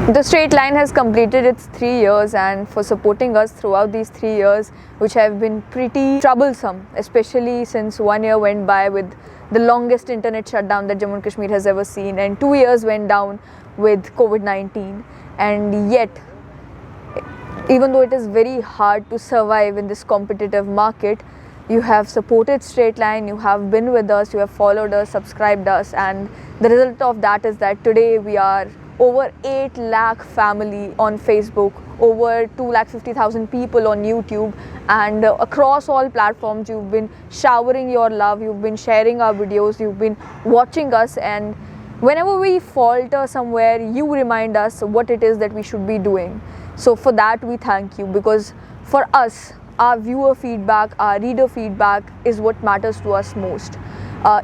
The Straight Line has completed its 3 years, and for supporting us throughout these 3 years, which have been pretty troublesome, especially since 1 year went by with the longest internet shutdown that Jammu and Kashmir has ever seen, and 2 years went down with COVID-19. And yet, even though it is very hard to survive in this competitive market, you have supported Straight Line, you have been with us, you have followed us, subscribed us, and the result of that is that today we are over 8 lakh family on Facebook, over 2,50,000 people on YouTube, and across all platforms you've been showering your love, you've been sharing our videos, you've been watching us, and whenever we falter somewhere, you remind us what it is that we should be doing. So for that we thank you, because for us, our viewer feedback, our reader feedback is what matters to us most.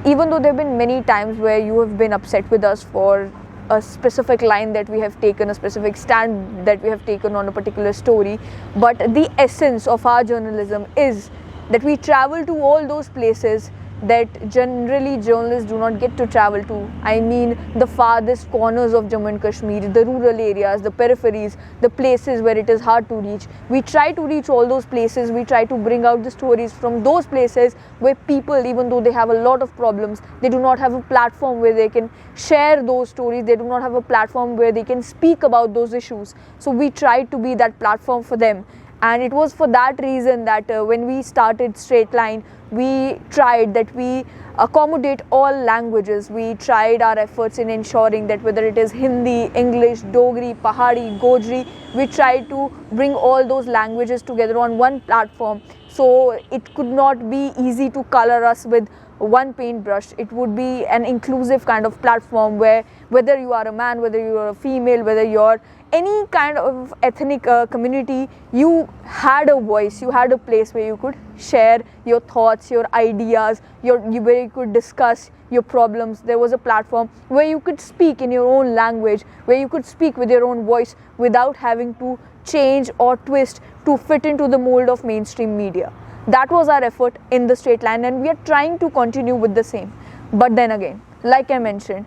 Even though there have been many times where you have been upset with us for a specific line that we have taken, a specific stand that we have taken on a particular story, but the essence of our journalism is that we travel to all those places that generally journalists do not get to travel to. I mean, the farthest corners of Jammu and Kashmir, the rural areas, the peripheries, the places where it is hard to reach. We try to reach all those places. We try to bring out the stories from those places where people, even though they have a lot of problems, they do not have a platform where they can share those stories. They do not have a platform where they can speak about those issues. So we try to be that platform for them. And it was for that reason that when we started Straight Line, we tried that we accommodate all languages. We tried our efforts in ensuring that whether it is Hindi, English, Dogri, Pahari, Gojri, we tried to bring all those languages together on one platform. So it could not be easy to color us with one paintbrush. It would be an inclusive kind of platform where whether you are a man, whether you are a female, whether you're any kind of ethnic community, you had a voice, you had a place where you could share your thoughts, your ideas, where you could discuss your problems. There was a platform where you could speak in your own language, where you could speak with your own voice without having to change or twist to fit into the mold of mainstream media. That was our effort in the Straight Line, and we are trying to continue with the same. But then again, like I mentioned,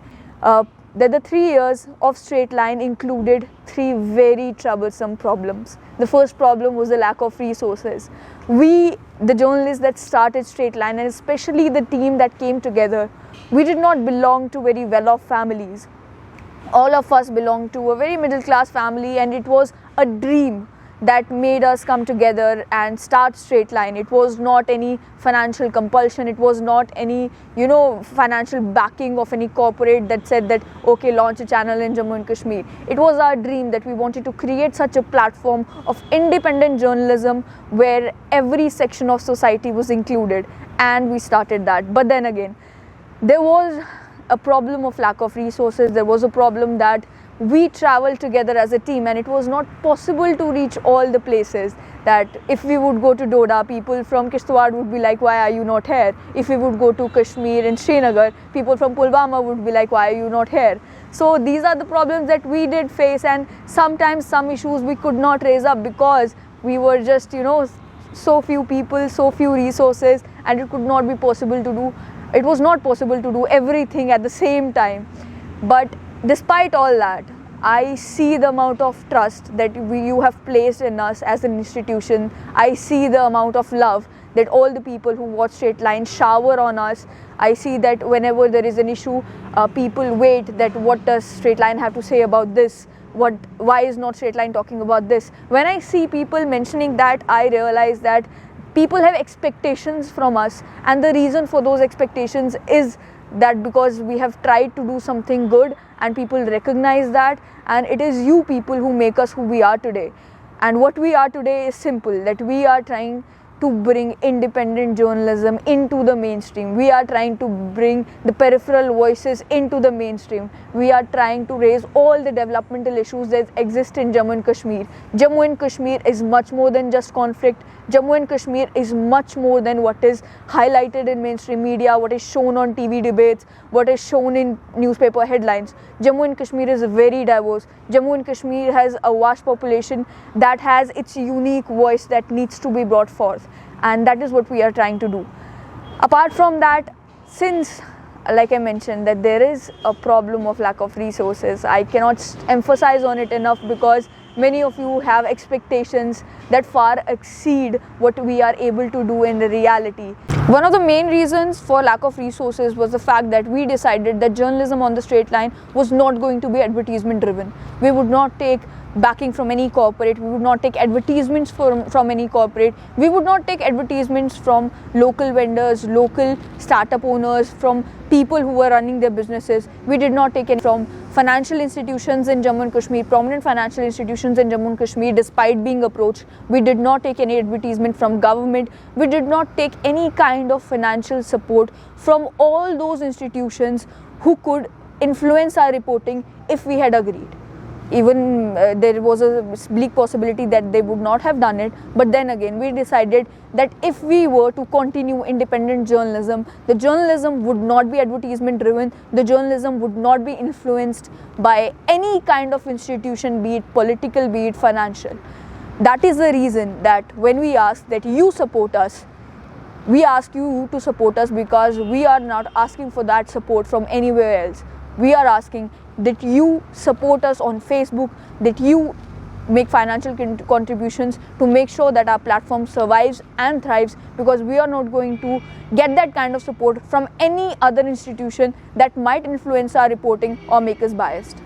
that the 3 years of Straight Line included 3 very troublesome problems. The first problem was the lack of resources. We, the journalists that started Straight Line, and especially the team that came together, we did not belong to very well-off families. All of us belonged to a very middle-class family, and it was a dream that made us come together and start Straight Line. It was not any financial compulsion. It was not any, financial backing of any corporate that said that, okay, launch a channel in Jammu and Kashmir. It was our dream that we wanted to create such a platform of independent journalism where every section of society was included, and we started that. But then again, there was a problem of lack of resources. There was a problem that we traveled together as a team, and it was not possible to reach all the places. That if we would go to Doda, people from Kishtwar would be like, why are you not here? If we would go to Kashmir and Srinagar, people from Pulwama would be like, why are you not here? So these are the problems that we did face, and sometimes some issues we could not raise up because we were just, so few people, so few resources, and it could not be possible to do. It was not possible to do everything at the same time. But despite all that, I see the amount of trust that you have placed in us as an institution. I see the amount of love that all the people who watch Straight Line shower on us. I see that whenever there is an issue, people wait that what does Straight Line have to say about this? Why is not Straight Line talking about this? When I see people mentioning that, I realize that people have expectations from us, and the reason for those expectations is that because we have tried to do something good and people recognize that, and it is you people who make us who we are today. And what we are today is simple, that we are trying to bring independent journalism into the mainstream. We are trying to bring the peripheral voices into the mainstream. We are trying to raise all the developmental issues that exist in Jammu and Kashmir. Jammu and Kashmir is much more than just conflict. Jammu and Kashmir is much more than what is highlighted in mainstream media, what is shown on TV debates, what is shown in newspaper headlines. Jammu and Kashmir is very diverse. Jammu and Kashmir has a vast population that has its unique voice that needs to be brought forth, and that is what we are trying to do. Apart from that, since like I mentioned, that there is a problem of lack of resources. I cannot emphasize on it enough, because many of you have expectations that far exceed what we are able to do in the reality. One of the main reasons for lack of resources was the fact that we decided that journalism on the straight line was not going to be advertisement driven. We would not take backing from any corporate, we would not take advertisements from any corporate, we would not take advertisements from local vendors, local startup owners, from people who were running their businesses. We did not take it from financial institutions in Jammu and Kashmir, prominent financial institutions in Jammu and Kashmir. Despite being approached, we did not take any advertisement from government, we did not take any kind of financial support from all those institutions who could influence our reporting if we had agreed. Even there was a bleak possibility that they would not have done it, but then again we decided that if we were to continue independent journalism, the journalism would not be advertisement driven, the journalism would not be influenced by any kind of institution, be it political, be it financial. That is the reason that when we ask that you support us, we ask you to support us because we are not asking for that support from anywhere else. We are asking that you support us on Facebook, that you make financial contributions to make sure that our platform survives and thrives, because we are not going to get that kind of support from any other institution that might influence our reporting or make us biased.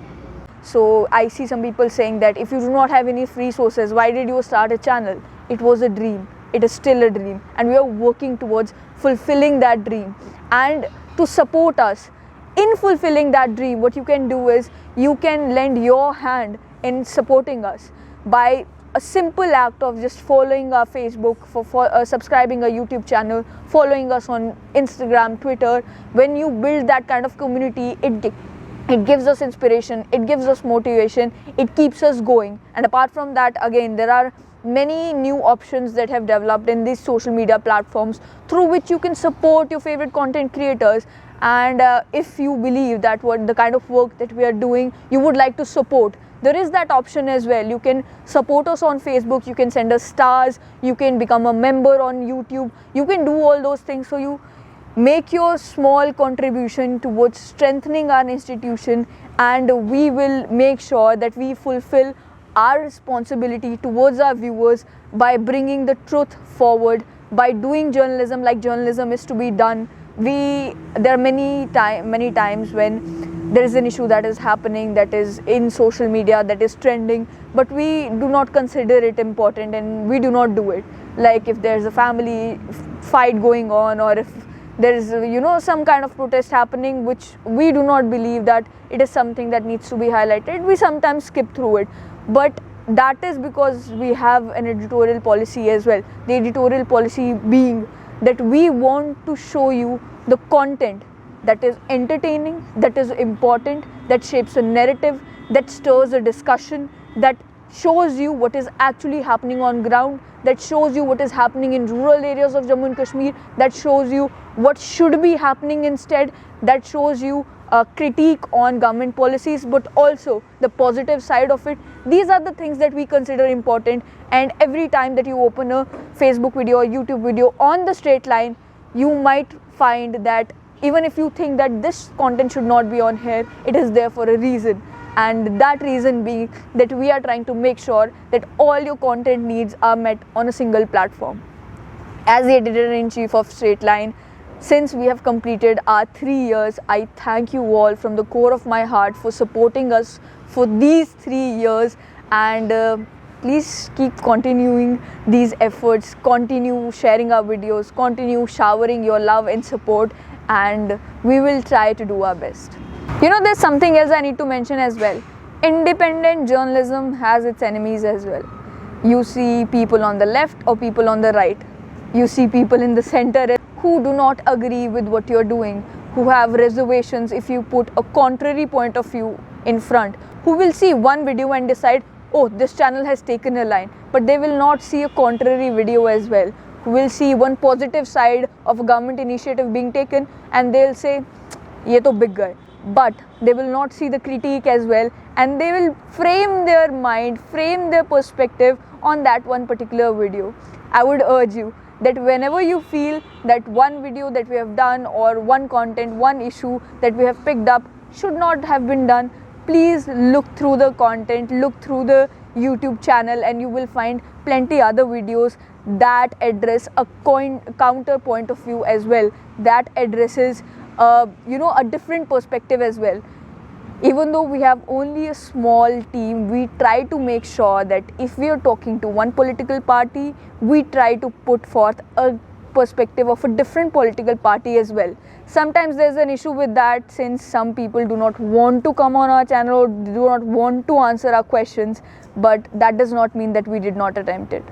So I see some people saying that if you do not have any free sources, why did you start a channel? It was a dream. It is still a dream, and we are working towards fulfilling that dream. And to support us in fulfilling that dream, what you can do is you can lend your hand in supporting us by a simple act of just following our Facebook, for subscribing our YouTube channel, following us on Instagram, Twitter. When you build that kind of community, it gives us inspiration, it gives us motivation, it keeps us going. And apart from that, again, there are many new options that have developed in these social media platforms through which you can support your favorite content creators. And if you believe that what the kind of work that we are doing you would like to support, there is that option as well. You can support us on Facebook, you can send us stars, you can become a member on YouTube, you can do all those things. So you make your small contribution towards strengthening our institution, and we will make sure that we fulfill our responsibility towards our viewers by bringing the truth forward, by doing journalism like journalism is to be done. There are many times when there is an issue that is happening, that is in social media, that is trending, but we do not consider it important and we do not do it. Like if there's a family fight going on, or if there is some kind of protest happening which we do not believe that it is something that needs to be highlighted, we sometimes skip through it. But that is because we have an editorial policy as well. The editorial policy being that we want to show you the content that is entertaining, that is important, that shapes a narrative, that stirs a discussion, that shows you what is actually happening on ground, that shows you what is happening in rural areas of Jammu and Kashmir, that shows you what should be happening instead, that shows you a critique on government policies, but also the positive side of it. These are the things that we consider important, and every time that you open a Facebook video or YouTube video on the straight line, you might find that even if you think that this content should not be on here, it is there for a reason. And that reason being that we are trying to make sure that all your content needs are met on a single platform. As the editor-in-chief of Straight Line, since we have completed our 3 years, I thank you all from the core of my heart for supporting us for these 3 years, and please keep continuing these efforts, continue sharing our videos, continue showering your love and support, and we will try to do our best. There's something else I need to mention as well. Independent journalism has its enemies as well. You see people on the left or people on the right. You see people in the center who do not agree with what you're doing, who have reservations if you put a contrary point of view in front, who will see one video and decide, oh, this channel has taken a line, but they will not see a contrary video as well, who will see one positive side of a government initiative being taken and they'll say, ye to big guy. But they will not see the critique as well, and they will frame their mind, frame their perspective on that one particular video. I would urge you that whenever you feel that one video that we have done or one content, one issue that we have picked up should not have been done, please look through the content, look through the YouTube channel, and you will find plenty other videos that address a counter point of view as well, that addresses a different perspective as well. Even though we have only a small team, we try to make sure that if we are talking to one political party, we try to put forth a perspective of a different political party as well. Sometimes there's an issue with that, since some people do not want to come on our channel or do not want to answer our questions, but that does not mean that we did not attempt it.